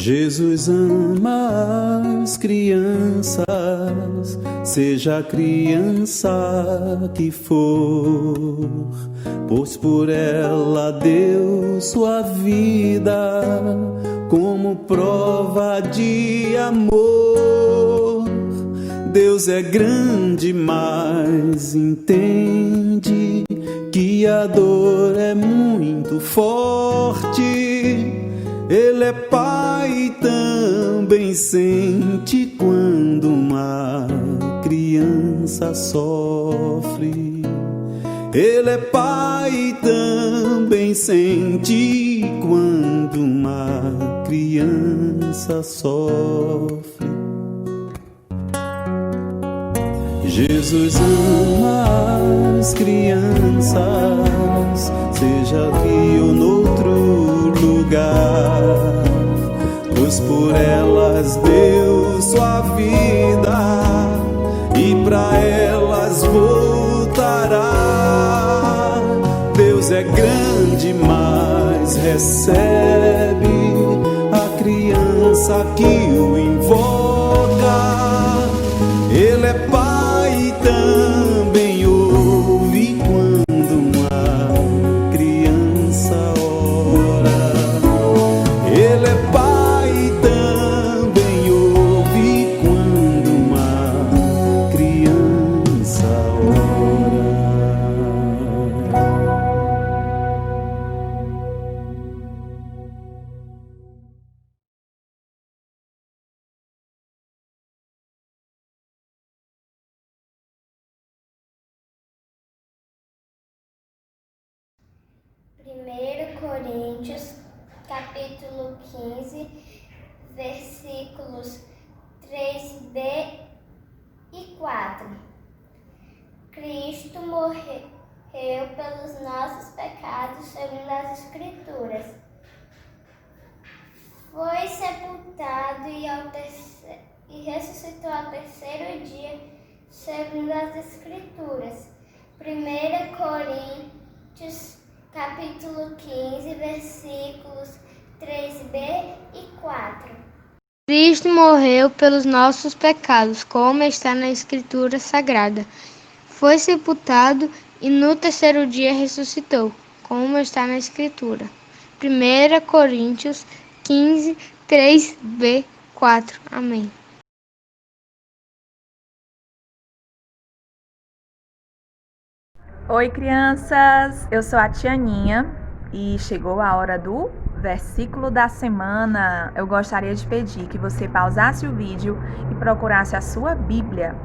Jesus ama as crianças, seja a criança que for, pois por ela deu sua vida como prova de amor. Deus é grande, mas entende que a dor é muito forte. Ele é pai e também sente quando uma criança sofre. Ele é pai e também sente quando uma criança sofre. Jesus ama as crianças, seja aqui ou noutro lugar, pois por elas deu sua vida e pra elas voltará. Deus é grande, mas recebe a criança que o invoca. Ele é pai e também ouve quando uma criança ora. Ele é pai e também ouve quando uma criança ora. Primeiro Coríntios, capítulo 15, versículos 3b e 4. Cristo morreu pelos nossos pecados segundo as Escrituras. Foi sepultado e ressuscitou ao terceiro dia segundo as Escrituras. 1 Coríntios, capítulo 15, versículos 3b e 4. Cristo morreu pelos nossos pecados, como está na Escritura Sagrada. Foi sepultado e no terceiro dia ressuscitou, como está na Escritura. 1 Coríntios 15, 3b, 4. Amém. Oi, crianças! Eu sou a tia Aninha e chegou a hora do versículo da semana. Eu gostaria de pedir que você pausasse o vídeo e procurasse a sua Bíblia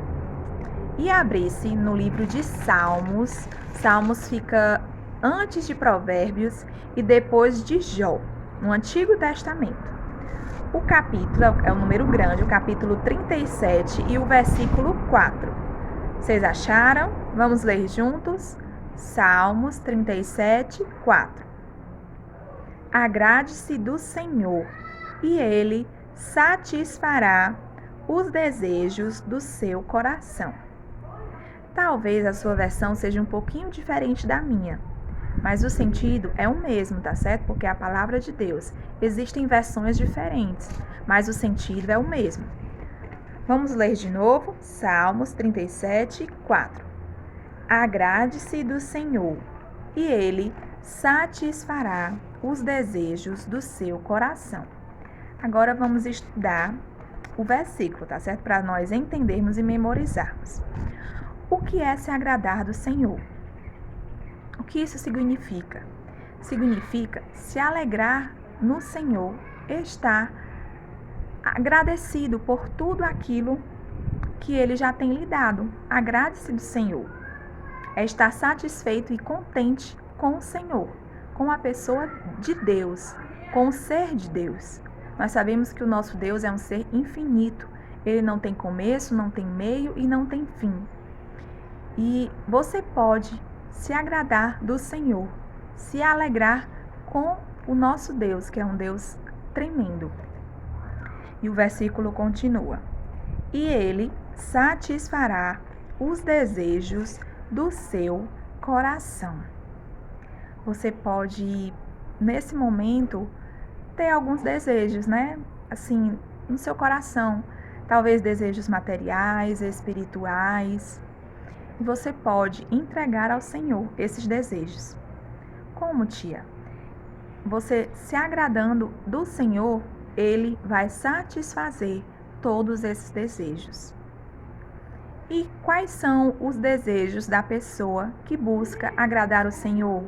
e abrisse no livro de Salmos. Salmos fica antes de Provérbios e depois de Jó, no Antigo Testamento. O capítulo é o número grande, o capítulo 37 e o versículo 4. Vocês acharam? Vamos ler juntos? Salmos 37, 4. Agrade-se do Senhor, e Ele satisfará os desejos do seu coração. Talvez a sua versão seja um pouquinho diferente da minha, mas o sentido é o mesmo, tá certo? Porque é a palavra de Deus. Existem versões diferentes, mas o sentido é o mesmo. Vamos ler de novo, Salmos 37, 4. Agrade-se do Senhor, e Ele satisfará os desejos do seu coração. Agora vamos estudar o versículo, tá certo? Para nós entendermos e memorizarmos. O que é se agradar do Senhor? O que isso significa? Significa se alegrar no Senhor, estar agradecido por tudo aquilo que Ele já tem lhe dado. Agrade-se do Senhor. É estar satisfeito e contente com o Senhor, com a pessoa de Deus, com o ser de Deus. Nós sabemos que o nosso Deus é um ser infinito. Ele não tem começo, não tem meio e não tem fim. E você pode se agradar do Senhor, se alegrar com o nosso Deus, que é um Deus tremendo. E o versículo continua: e Ele satisfará os desejos do seu coração. Você pode, nesse momento, ter alguns desejos, né? assim, no seu coração, talvez desejos materiais, espirituais. E você pode entregar ao Senhor esses desejos. Como, tia? Você se agradando do Senhor, Ele vai satisfazer todos esses desejos. E quais são os desejos da pessoa que busca agradar o Senhor?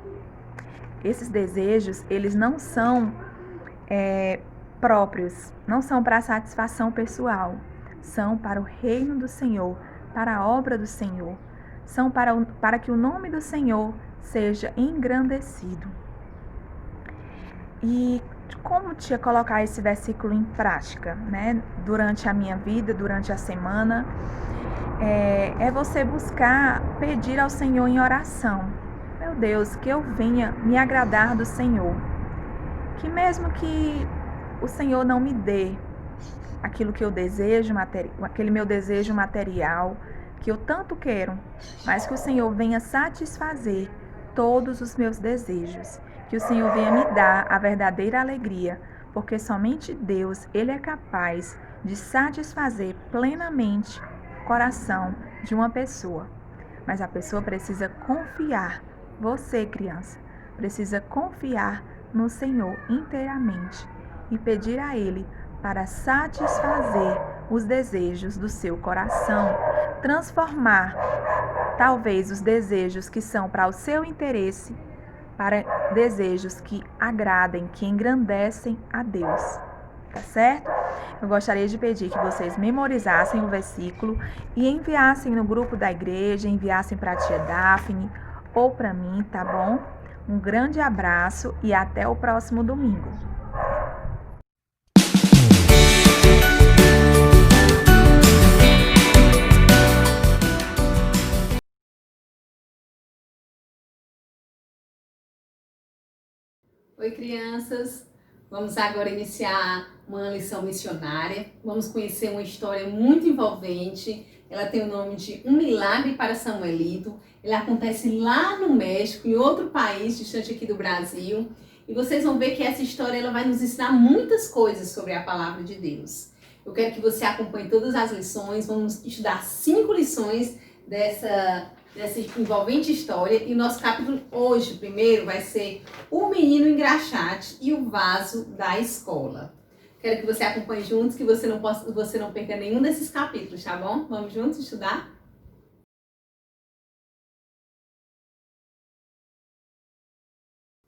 Esses desejos, eles não são próprios, não são para satisfação pessoal, são para o reino do Senhor, para a obra do Senhor, são para que o nome do Senhor seja engrandecido. E como, tia, colocar esse versículo em prática, né? Durante a minha vida, durante a semana, é você buscar pedir ao Senhor em oração. Meu Deus, que eu venha me agradar do Senhor. Que mesmo que o Senhor não me dê aquilo que eu desejo, aquele meu desejo material, que eu tanto quero, mas que o Senhor venha satisfazer todos os meus desejos. Que o Senhor venha me dar a verdadeira alegria, porque somente Deus, Ele é capaz de satisfazer plenamente o coração de uma pessoa. Mas a pessoa precisa confiar, você, criança, precisa confiar no Senhor inteiramente e pedir a Ele para satisfazer os desejos do seu coração, transformar talvez os desejos que são para o seu interesse para desejos que agradem, que engrandecem a Deus. Tá certo? Eu gostaria de pedir que vocês memorizassem o versículo e enviassem no grupo da igreja, enviassem para a tia Daphne ou para mim, tá bom? Um grande abraço e até o próximo domingo. Oi, crianças! Vamos agora iniciar uma lição missionária. Vamos conhecer uma história muito envolvente. Ela tem o nome de Um Milagre para Samuelito. Ela acontece lá no México, em outro país distante aqui do Brasil. E vocês vão ver que essa história ela vai nos ensinar muitas coisas sobre a palavra de Deus. Eu quero que você acompanhe todas as lições. Vamos estudar 5 lições dessa envolvente história. E o nosso capítulo hoje, primeiro, vai ser O Menino Engraxate e o Vaso da Escola. Quero que você acompanhe juntos, que você não perca nenhum desses capítulos, tá bom? Vamos juntos estudar?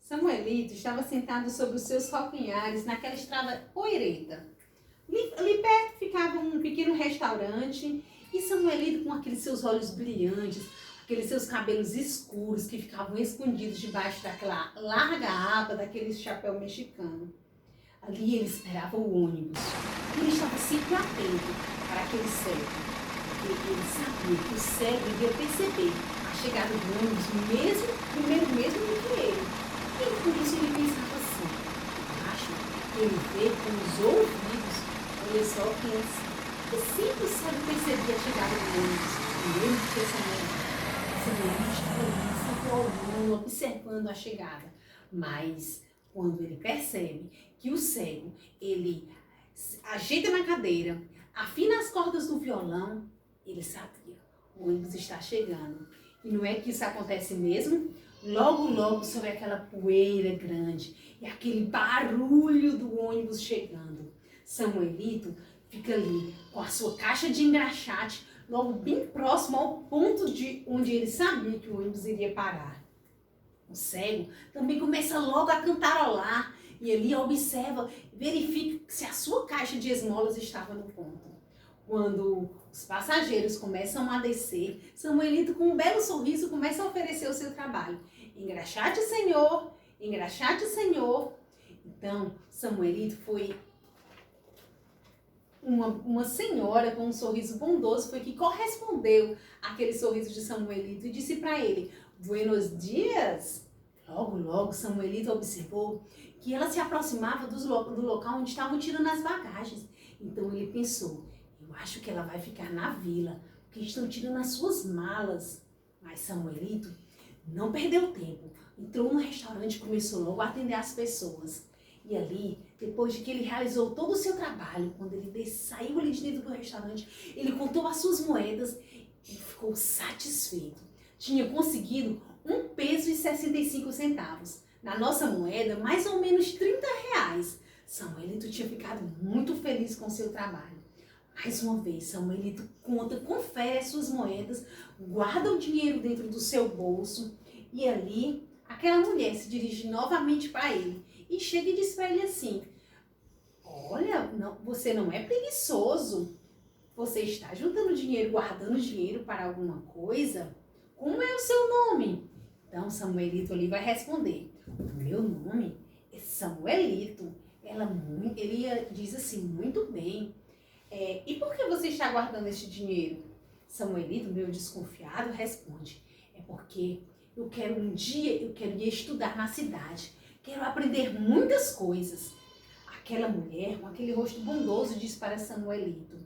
Samuelito estava sentado sobre os seus calcanhares naquela estrada poeirenta. Ali perto ficava um pequeno restaurante e Samuelito, com aqueles seus olhos brilhantes, aqueles seus cabelos escuros que ficavam escondidos debaixo daquela larga aba, daquele chapéu mexicano. Ali ele esperava o ônibus. Ele estava sempre atento para aquele cego, porque ele sabia que o cego iria perceber a chegada do ônibus primeiro mesmo do que ele. E por isso ele pensava assim: acho que ele vê com os ouvidos. Olha só, criança, sempre o cego percebia a chegada do ônibus, mesmo que Samuelito estava ali, sempre olhando, observando a chegada. Mas quando ele percebe que o cego, ele ajeita na cadeira, afina as cordas do violão, ele sabia, o ônibus está chegando. E não é que isso acontece mesmo? Logo, sobre aquela poeira grande e aquele barulho do ônibus chegando, Samuelito fica ali com a sua caixa de engraxate, logo bem próximo ao ponto de onde ele sabia que o ônibus iria parar. O cego também começa logo a cantarolar e ali observa, verifica se a sua caixa de esmolas estava no ponto. Quando os passageiros começam a descer, Samuelito, com um belo sorriso, começa a oferecer o seu trabalho. Engraxate, Senhor! Engraxate, Senhor! Então, Samuelito foi uma senhora com um sorriso bondoso, foi que correspondeu àquele sorriso de Samuelito e disse para ele: Buenos dias! Logo, Samuelito observou que ela se aproximava do local onde estavam tirando as bagagens. Então ele pensou: eu acho que ela vai ficar na vila, porque estão tirando as suas malas. Mas Samuelito não perdeu tempo. Entrou no restaurante e começou logo a atender as pessoas. E ali, depois de que ele realizou todo o seu trabalho, quando ele saiu ali de dentro do restaurante, ele contou as suas moedas e ficou satisfeito. Tinha conseguido R$1,65. Na nossa moeda, mais ou menos R$30. Samuelito tinha ficado muito feliz com o seu trabalho. Mais uma vez, Samuelito confere as suas moedas, guarda o dinheiro dentro do seu bolso e ali aquela mulher se dirige novamente para ele e chega e diz para ele assim: olha, você não é preguiçoso, você está juntando dinheiro, guardando dinheiro para alguma coisa? Como é o seu nome? Então Samuelito ali vai responder: o meu nome é Samuelito. Ele diz assim: muito bem. E por que você está guardando este dinheiro? Samuelito, meio desconfiado, responde: é porque eu quero ir estudar na cidade. Quero aprender muitas coisas. Aquela mulher, com aquele rosto bondoso, diz para Samuelito: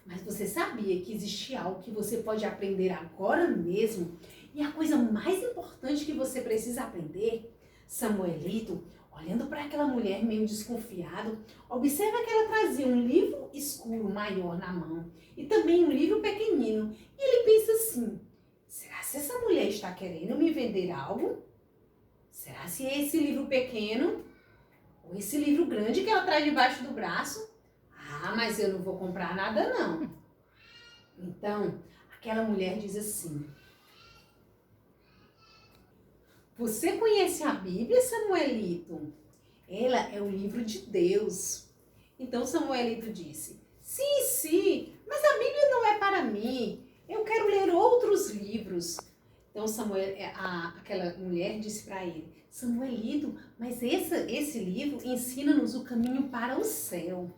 mas você sabia que existe algo que você pode aprender agora mesmo? E a coisa mais importante que você precisa aprender? Samuelito, olhando para aquela mulher meio desconfiado, observa que ela trazia um livro escuro maior na mão e também um livro pequenino. E ele pensa assim: será que essa mulher está querendo me vender algo? Será se é esse livro pequeno ou esse livro grande que ela traz debaixo do braço? Ah, mas eu não vou comprar nada não. Então, aquela mulher diz assim: você conhece a Bíblia, Samuelito? Ela é o livro de Deus. Então Samuelito disse: sim, mas a Bíblia não é para mim. Eu quero ler outros livros. Então aquela mulher disse para ele: Samuelito, mas esse livro ensina-nos o caminho para o céu.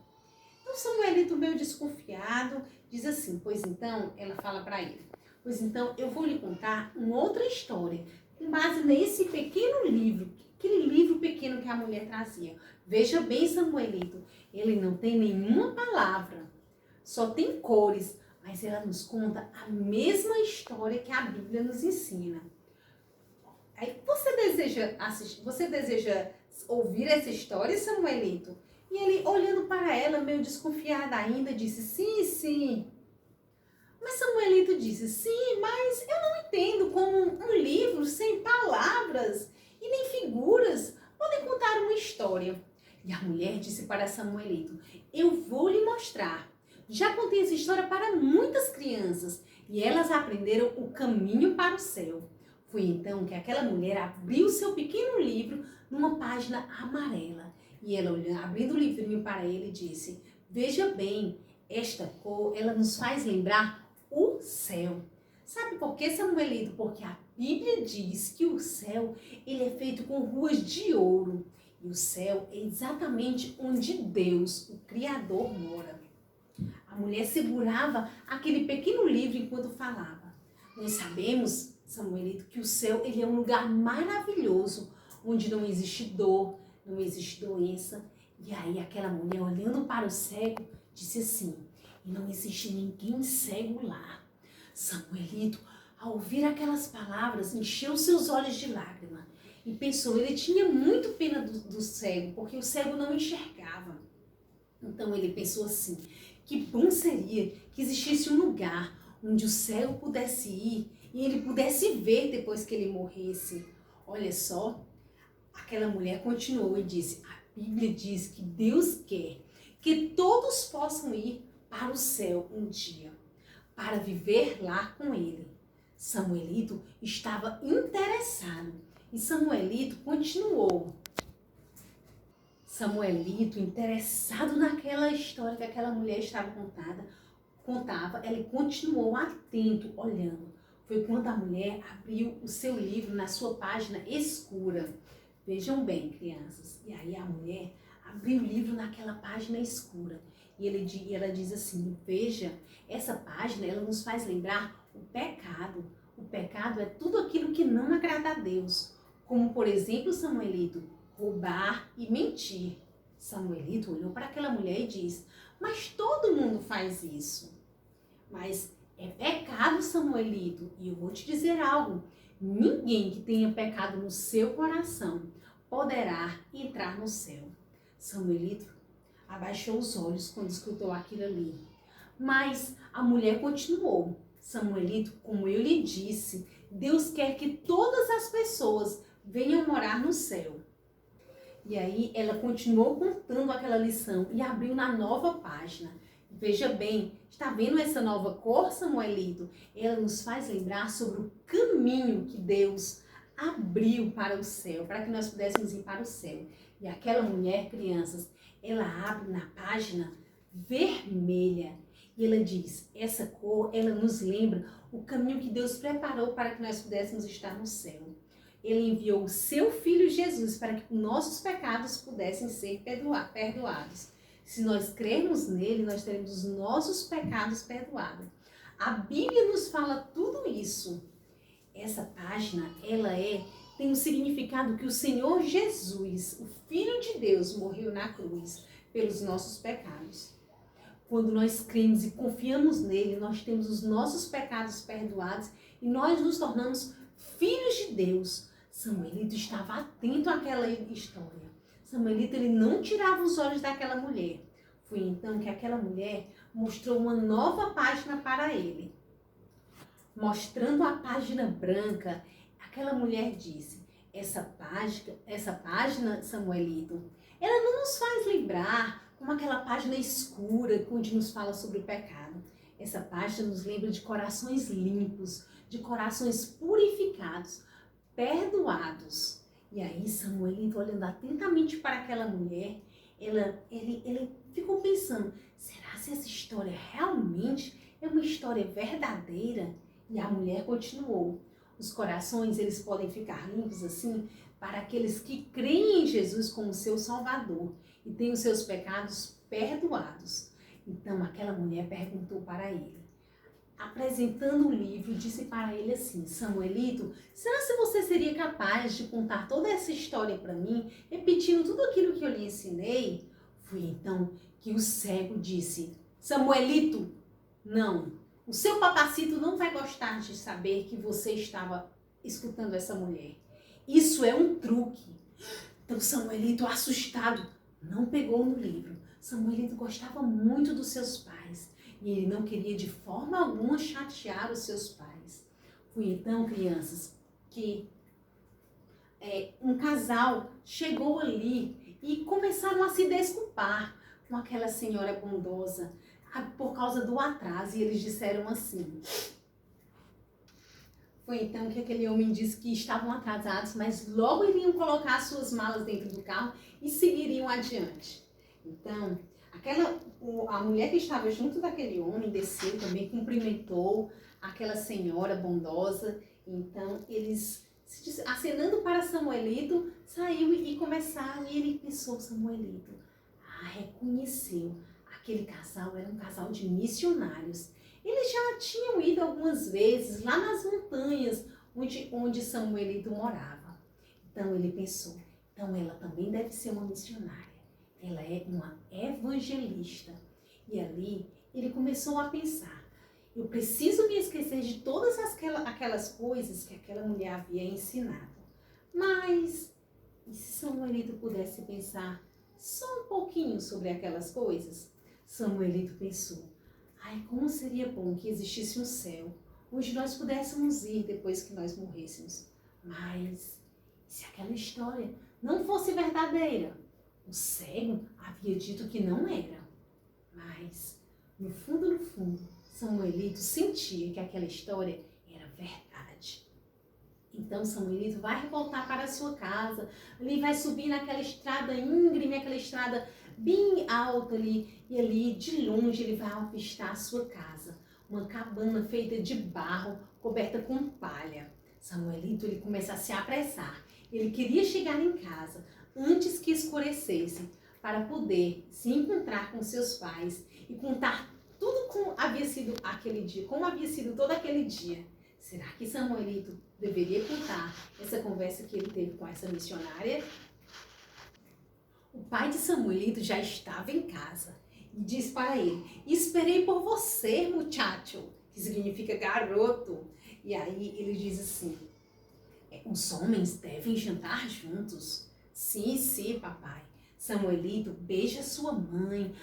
Então Samuelito, meio desconfiado, diz assim: pois então, ela fala para ele: pois então eu vou lhe contar uma outra história, com base nesse pequeno livro, aquele livro pequeno que a mulher trazia. Veja bem, Samuelito, ele não tem nenhuma palavra, só tem cores, mas ela nos conta a mesma história que a Bíblia nos ensina. Aí você deseja ouvir essa história, Samuelito? E ele, olhando para ela, meio desconfiada ainda, disse: sim. Mas Samuelito disse: sim, mas eu não entendo como um livro sem palavras e nem figuras pode contar uma história. E a mulher disse para Samuelito: eu vou lhe mostrar. Já contei essa história para muitas crianças e elas aprenderam o caminho para o céu. Foi então que aquela mulher abriu seu pequeno livro numa página amarela. E ela, abrindo o livrinho para ele, disse: veja bem, esta cor, ela nos faz lembrar o céu. Sabe por quê, Samuelito? Porque a Bíblia diz que o céu, ele é feito com ruas de ouro. E o céu é exatamente onde Deus, o Criador, mora. A mulher segurava aquele pequeno livro enquanto falava. Nós sabemos, Samuelito, que o céu, ele é um lugar maravilhoso, onde não existe dor, não existe doença. E aí aquela mulher, olhando para o cego, disse assim: e não existe ninguém cego lá. Samuelito, ao ouvir aquelas palavras, encheu seus olhos de lágrima e pensou: ele tinha muito pena do cego, porque o cego não enxergava. Então ele pensou assim: que bom seria que existisse um lugar onde o cego pudesse ir e ele pudesse ver depois que ele morresse. Olha só, aquela mulher continuou e disse: a Bíblia diz que Deus quer que todos possam ir para o céu um dia, para viver lá com ele. Samuelito estava interessado e Samuelito continuou. Samuelito, interessado naquela história que aquela mulher estava contava, ele continuou atento, olhando. Foi quando a mulher abriu o seu livro na sua página escura. Vejam bem, crianças. E aí a mulher abriu o livro naquela página escura. E ela diz assim: veja, essa página, ela nos faz lembrar o pecado. O pecado é tudo aquilo que não agrada a Deus. Como, por exemplo, Samuelito, roubar e mentir. Samuelito olhou para aquela mulher e disse: mas todo mundo faz isso. Mas é pecado, Samuelito. E eu vou te dizer algo: ninguém que tenha pecado no seu coração poderá entrar no céu. Samuelito abaixou os olhos quando escutou aquilo ali. Mas a mulher continuou. Samuelito, como eu lhe disse, Deus quer que todas as pessoas venham morar no céu. E aí ela continuou contando aquela lição e abriu na nova página. Veja bem, está vendo essa nova cor, Samuelito? Ela nos faz lembrar sobre o caminho que Deus abriu para o céu, para que nós pudéssemos ir para o céu. E aquela mulher, crianças, ela abre na página vermelha e ela diz, essa cor, ela nos lembra o caminho que Deus preparou para que nós pudéssemos estar no céu. Ele enviou o seu Filho Jesus para que nossos pecados pudessem ser perdoados. Se nós crermos nele, nós teremos os nossos pecados perdoados. A Bíblia nos fala tudo isso. Essa página, tem um significado que o Senhor Jesus, o Filho de Deus, morreu na cruz pelos nossos pecados. Quando nós cremos e confiamos nele, nós temos os nossos pecados perdoados e nós nos tornamos filhos de Deus. Samuelito estava atento àquela história. Samuelito, ele não tirava os olhos daquela mulher. Foi então que aquela mulher mostrou uma nova página para ele. Mostrando a página branca, aquela mulher disse, essa página, Samuelito, ela não nos faz lembrar como aquela página escura, onde nos fala sobre o pecado. Essa página nos lembra de corações limpos, de corações purificados, perdoados. E aí, Samuelito, olhando atentamente para aquela mulher, ele ficou pensando, será que essa história realmente é uma história verdadeira? E a mulher continuou, os corações, eles podem ficar limpos assim para aqueles que creem em Jesus como seu Salvador e têm os seus pecados perdoados. Então, aquela mulher perguntou para ele, apresentando o livro, disse para ele assim, Samuelito, será que você seria capaz de contar toda essa história para mim, repetindo tudo aquilo que eu lhe ensinei? Foi então que o cego disse, Samuelito, não, o seu papacito não vai gostar de saber que você estava escutando essa mulher. Isso é um truque. Então Samuelito, assustado, não pegou no livro. Samuelito gostava muito dos seus pais e ele não queria de forma alguma chatear os seus pais. Foi então, crianças, que um casal chegou ali e começaram a se desculpar com aquela senhora bondosa por causa do atraso. E eles disseram assim. Foi então que aquele homem disse que estavam atrasados, mas logo iriam colocar suas malas dentro do carro e seguiriam adiante. Então, a mulher que estava junto daquele homem desceu também, cumprimentou aquela senhora bondosa. Então, eles, acenando para Samuelito, saiu e começaram. E ele pensou, Samuelito, reconheceu. Aquele casal era um casal de missionários. Eles já tinham ido algumas vezes lá nas montanhas onde Samuelito morava. Então, ele pensou, então ela também deve ser uma missionária. Ela é uma evangelista. E ali ele começou a pensar, eu preciso me esquecer de todas aquelas coisas que aquela mulher havia ensinado. Mas, e se Samuelito pudesse pensar só um pouquinho sobre aquelas coisas? Samuelito pensou, como seria bom que existisse um céu, onde nós pudéssemos ir depois que nós morrêssemos. Mas, se aquela história não fosse verdadeira? O cego havia dito que não era. Mas, no fundo, Samuelito sentia que aquela história era verdade. Então, Samuelito vai voltar para a sua casa, ele vai subir naquela estrada íngreme, aquela estrada bem alta ali, e ali, de longe, ele vai avistar a sua casa, uma cabana feita de barro, coberta com palha. Samuelito, ele começa a se apressar. Ele queria chegar em casa antes que escurecesse, para poder se encontrar com seus pais e contar tudo como havia sido aquele dia, como havia sido todo aquele dia. Será que Samuelito deveria contar essa conversa que ele teve com essa missionária? O pai de Samuelito já estava em casa e disse para ele, esperei por você, muchacho, que significa garoto. E aí ele diz assim, os homens devem jantar juntos? Sim, papai. Samuelito beija sua mãe,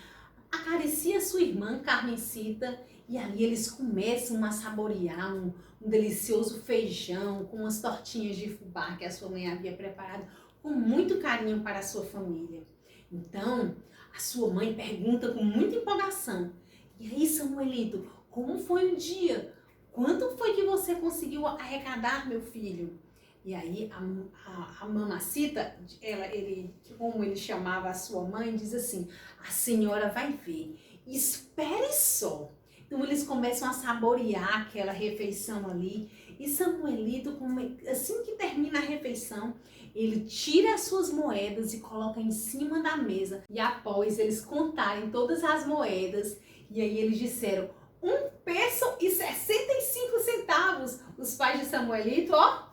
acaricia sua irmã Carmencita e ali eles começam a saborear um delicioso feijão com umas tortinhas de fubá que a sua mãe havia preparado com muito carinho para a sua família. Então, a sua mãe pergunta com muita empolgação: e aí, Samuelito, como foi o dia? Quanto foi que você conseguiu arrecadar, meu filho? E aí a mamacita, como ele chamava a sua mãe, diz assim: a senhora vai ver, espere só. Então eles começam a saborear aquela refeição ali. E Samuelito, assim que termina a refeição, ele tira as suas moedas e coloca em cima da mesa. E após eles contarem todas as moedas, e aí eles disseram: R$1,65. Os pais de Samuelito, ó,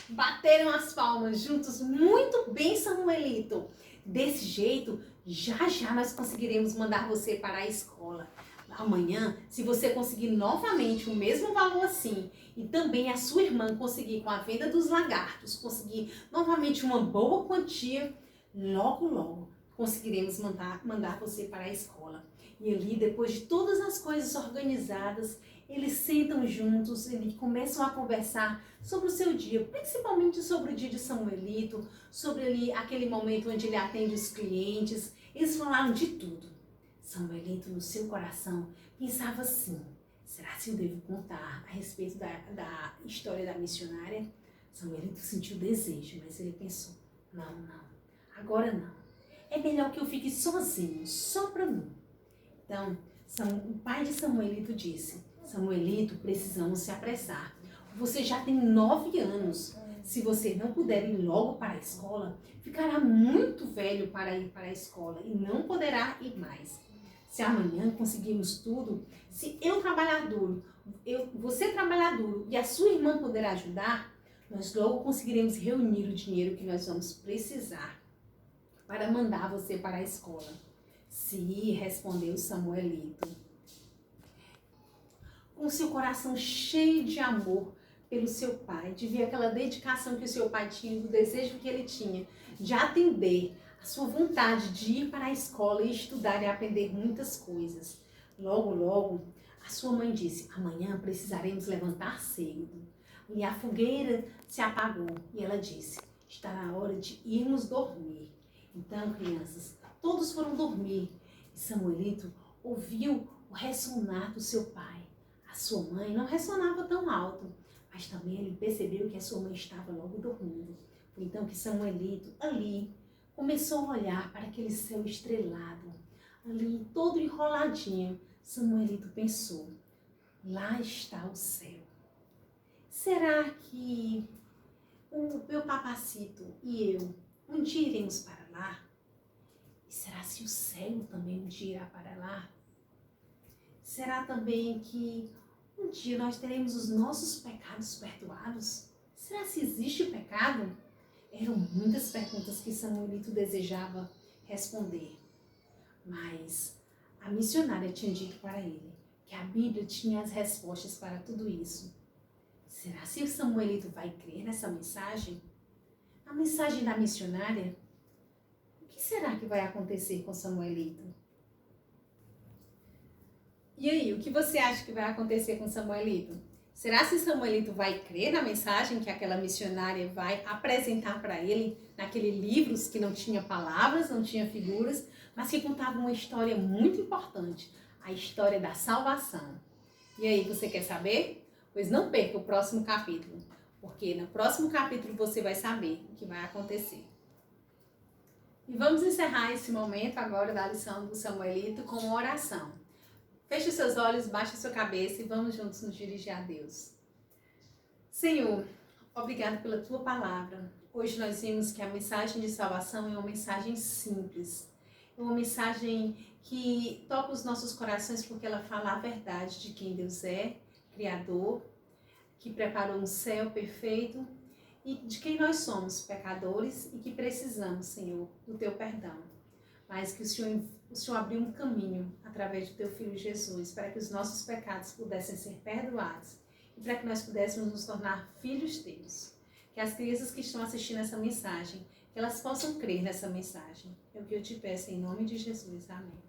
bateram as palmas juntos. Muito bem, Samuelito. Desse jeito, já já nós conseguiremos mandar você para a escola. Amanhã, se você conseguir novamente o mesmo valor assim, e também a sua irmã conseguir com a venda dos lagartos, conseguir novamente uma boa quantia, logo conseguiremos mandar você para a escola. E ali, depois de todas as coisas organizadas, eles sentam juntos, eles começam a conversar sobre o seu dia, principalmente sobre o dia de Samuelito, sobre ali aquele momento onde ele atende os clientes. Eles falaram de tudo. Samuelito, no seu coração, pensava assim: será que eu devo contar a respeito da história da missionária? Samuelito sentiu desejo, mas ele pensou: não, agora não. É melhor que eu fique sozinho, só para mim. Então, o pai de Samuelito disse: Samuelito, precisamos se apressar. Você já tem 9 anos. Se você não puder ir logo para a escola, ficará muito velho para ir para a escola e não poderá ir mais. Se amanhã conseguirmos tudo, se eu trabalhar duro, você trabalhar duro e a sua irmã puder ajudar, nós logo conseguiremos reunir o dinheiro que nós vamos precisar para mandar você para a escola. Sim, respondeu Samuelito, com seu coração cheio de amor pelo seu pai, de ver aquela dedicação que o seu pai tinha, do desejo que ele tinha de atender a sua vontade de ir para a escola e estudar e aprender muitas coisas. Logo, a sua mãe disse: amanhã precisaremos levantar cedo. E a fogueira se apagou e ela disse: está na hora de irmos dormir. Então, crianças, todos foram dormir e Samuelito ouviu o ressonar do seu pai. A sua mãe não ressonava tão alto, mas também ele percebeu que a sua mãe estava logo dormindo. Foi então que Samuelito, ali, começou a olhar para aquele céu estrelado, ali todo enroladinho. Samuelito pensou: lá está o céu. Será que o meu papacito e eu um dia iremos para lá? E será se o céu também um dia irá para lá? Será também que um dia nós teremos os nossos pecados perdoados? Será se existe pecado? Eram muitas perguntas que Samuelito desejava responder. Mas a missionária tinha dito para ele que a Bíblia tinha as respostas para tudo isso. Será se o Samuelito vai crer nessa mensagem? A mensagem da missionária? O que será que vai acontecer com Samuelito? E aí, o que você acha que vai acontecer com Samuelito? Será se Samuelito vai crer na mensagem que aquela missionária vai apresentar para ele, naqueles livros que não tinha palavras, não tinha figuras, mas que contavam uma história muito importante, a história da salvação? E aí, você quer saber? Pois não perca o próximo capítulo, porque no próximo capítulo você vai saber o que vai acontecer. E vamos encerrar esse momento agora da lição do Samuelito com uma oração. Feche os seus olhos, baixe a sua cabeça e vamos juntos nos dirigir a Deus. Senhor, obrigado pela Tua palavra. Hoje nós vimos que a mensagem de salvação é uma mensagem simples. É uma mensagem que toca os nossos corações porque ela fala a verdade de quem Deus é, Criador, que preparou um céu perfeito e de quem nós somos, pecadores e que precisamos, Senhor, do Teu perdão. Mas que o Senhor abriu um caminho através do Teu Filho Jesus para que os nossos pecados pudessem ser perdoados e para que nós pudéssemos nos tornar filhos Teus. que as crianças que estão assistindo essa mensagem, que elas possam crer nessa mensagem. É o que eu te peço em nome de Jesus. Amém.